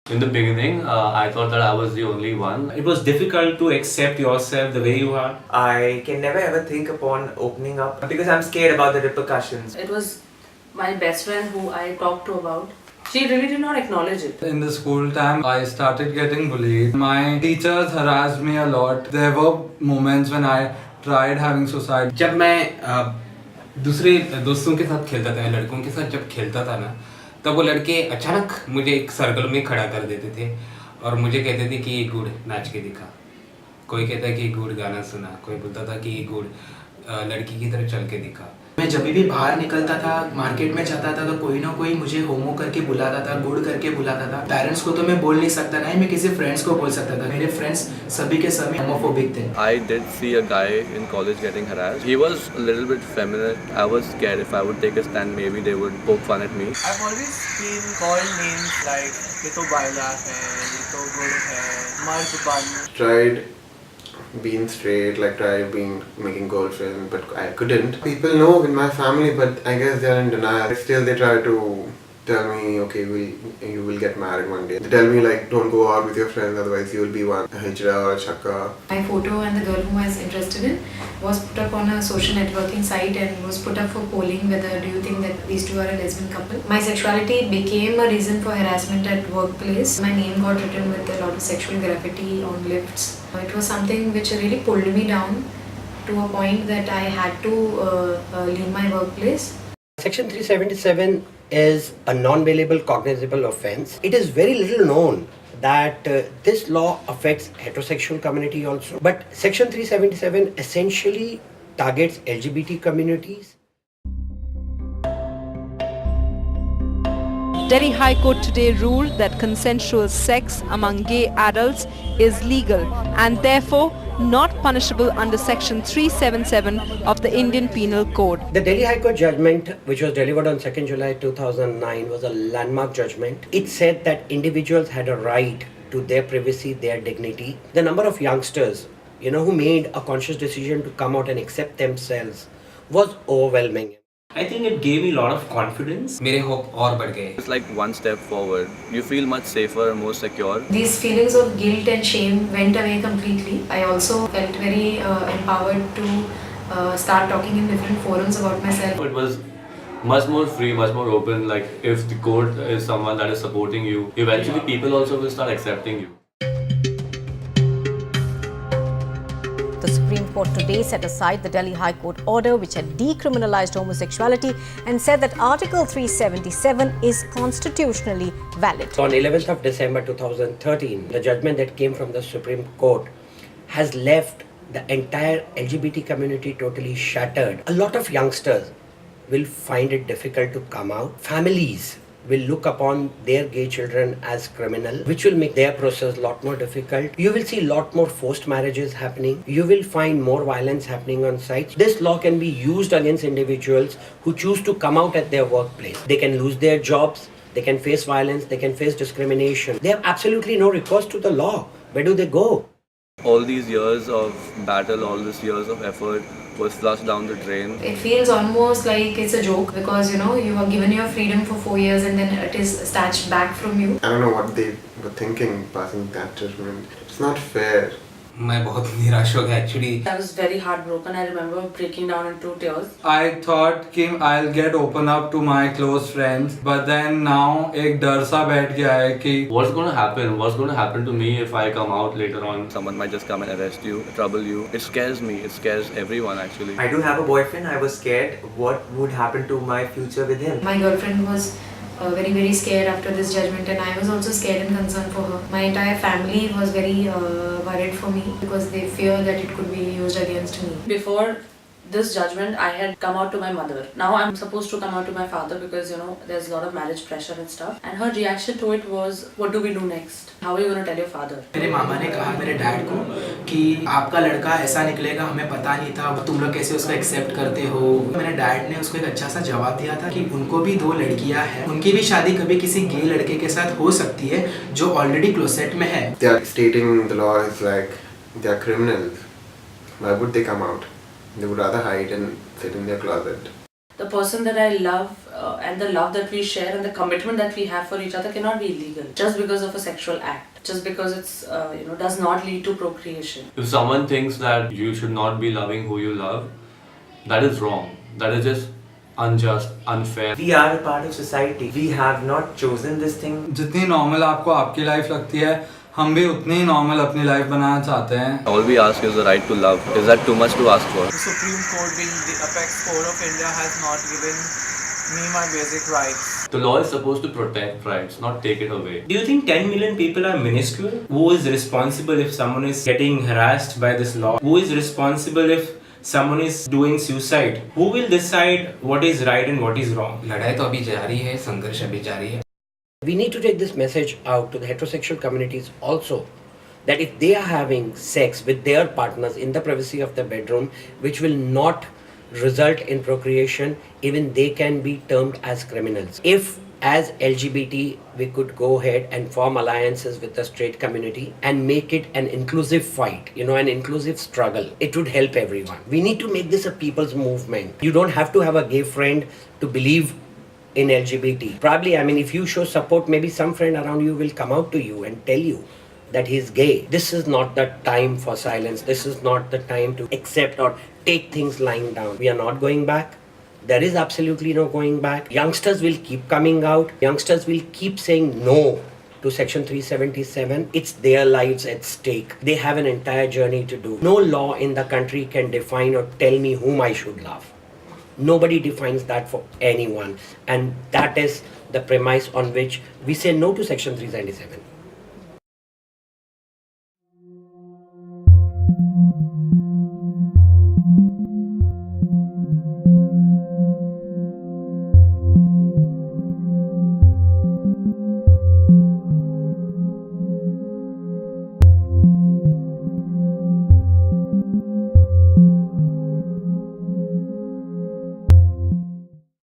In the beginning, I thought that I was the only one. It was difficult to accept yourself the way you are. I can never ever think upon opening up because I'm scared about the repercussions. It was my best friend who I talked to about. She really did not acknowledge it. In the school time, I started getting bullied. My teachers harassed me a lot. There were moments when I tried having suicide. जब मैं दूसरे दोस्तों के साथ खेलता था, लड़कों के साथ जब खेलता था ना, तब वो लड़के अचानक मुझे एक सर्कल में खड़ा कर देते थे और मुझे कहते थे कि ये गुड़ नाच के दिखा, कोई कहता है कि गुड़ गाना सुना, कोई बोलता था कि ये गुड़ लड़की की तरह चल के दिखा। मैं जब भी बाहर निकलता था, मार्केट में जाता था, तो कोई ना कोई मुझे होमो करके बुलाता था, गुड़ करके बुलाता था। पेरेंट्स को तो मैं बोल नहीं सकता, ना ही मैं किसी फ्रेंड्स को बोल सकता था। मेरे फ्रेंड्स सभी के सभी होमोफोबिक थे। I did see a guy in college getting harassed. He was a little bit feminine. I was scared if I would take a stand, maybe they would poke fun at me. I've always been called names like ये तो बाइला है, ये तो गुड़ है, मर्द बन। Tried being straight, like tried being making girlfriend, but I couldn't. People know in my family, but I guess they're in denial. Still, they try to tell me, okay, you will get married one day. They tell me like, don't go out with your friends, otherwise you will be one hijra or chakka. My photo and the girl whom I was interested in was put up on a social networking site and was put up for polling whether do you think that these two are a lesbian couple. My sexuality became a reason for harassment at workplace. My name got written with a lot of sexual graffiti on lifts. It was something which really pulled me down to a point that I had to leave my workplace. Section 377 is a non-bailable cognizable offence. It is very little known that this law affects heterosexual community also. But Section 377 essentially targets LGBT communities. Delhi High Court today ruled that consensual sex among gay adults is legal and therefore not punishable under Section 377 of the Indian Penal Code. The Delhi High Court judgment, which was delivered on 2nd July 2009, was a landmark judgment. It said that individuals had a right to their privacy, their dignity. The number of youngsters, who made a conscious decision to come out and accept themselves was overwhelming. I think it gave me a lot of confidence. मेरे hope और बढ़ गए. It's like one step forward. You feel much safer and more secure. These feelings of guilt and shame went away completely. I also felt very empowered to start talking in different forums about myself. It was much more free, much more open. Like if the court is someone that is supporting you, eventually people also will start accepting you. The Supreme Court today set aside the Delhi High Court order which had decriminalized homosexuality and said that Article 377 is constitutionally valid. So on 11th of December 2013, the judgment that came from the Supreme Court has left the entire LGBT community totally shattered. A lot of youngsters will find it difficult to come out. Families will look upon their gay children as criminal, which will make their process a lot more difficult. You will see a lot more forced marriages happening. You will find more violence happening on sites. This law can be used against individuals who choose to come out at their workplace. They can lose their jobs, they can face violence, they can face discrimination. They have absolutely no recourse to the law. Where do they go? All these years of battle, all these years of effort was flushed down the drain. It feels almost like it's a joke because you are given your freedom for 4 years and then it is snatched back from you. I don't know what they were thinking passing that judgment. It's not fair. मैं बहुत निराश हो गया actually. I was very heartbroken. I remember breaking down into tears. I thought कि I'll get open up to my close friends, but then now एक डर सा बैठ गया है कि What's going to happen? What's going to happen to me if I come out later on? Someone might just come and arrest you, trouble you. It scares me. It scares everyone actually. I do have a boyfriend. I was scared what would happen to my future with him. My girlfriend was very, very scared after this judgment and I was also scared and concerned for her. My entire family was very worried for me because they fear that it could be used against me. Before this judgment, I had come out to my mother. Now I'm supposed to come out to my father because there's a lot of marriage pressure and stuff. And her reaction to it was, what do we do next? How are you going to tell your father? मेरे मामा ने कहा मेरे dad को कि आपका लड़का ऐसा निकलेगा, हमें पता नहीं था, तुम लोग कैसे उसको एक्सेप्ट करते हो. मेरे डैड ने उसको एक अच्छा सा जवाब दिया था कि उनको भी 2 लड़कियां हैं, उनकी भी शादी कभी किसी गे लड़के के साथ हो सकती है जो ऑलरेडी क्लोसेट में है. They are stating the law is like they are criminals. Why would they come out? They would rather hide and sit in their closet. The person that I love and the love that we share and the commitment that we have for each other cannot be illegal just because of a sexual act, just because it's does not lead to procreation. If someone thinks that you should not be loving who you love, that is wrong. That is just unjust, unfair. We are a part of society. We have not chosen this thing. जितनी normal आपको आपकी life लगती है, हम भी उतनी ही normal अपनी life बनाना चाहते हैं. All we ask is the right to love. Is that too much to ask for? The Supreme Court, being the apex court of India, has not given me my basic rights. The law is supposed to protect rights, not take it away. Do you think 10 million people are minuscule? Who is responsible if someone is getting harassed by this law? Who is responsible if someone is doing suicide? Who will decide what is right and what is wrong? लड़ाई तो अभी जारी है, संघर्ष अभी जारी है. We need to take this message out to the heterosexual communities also, that if they are having sex with their partners in the privacy of the bedroom, which will not result in procreation, even they can be termed as criminals. If as LGBT we could go ahead and form alliances with the straight community and make it an inclusive fight, an inclusive struggle, it would help everyone. We need to make this a people's movement. You don't have to have a gay friend to believe in LGBT. Probably, if you show support, maybe some friend around you will come out to you and tell you that he's gay. This is not the time for silence. This is not the time to accept or take things lying down. We are not going back. There is absolutely no going back. Youngsters will keep coming out. Youngsters will keep saying no to Section 377. It's their lives at stake. They have an entire journey to do. No law in the country can define or tell me whom I should love. Nobody defines that for anyone. And that is the premise on which we say no to Section 377.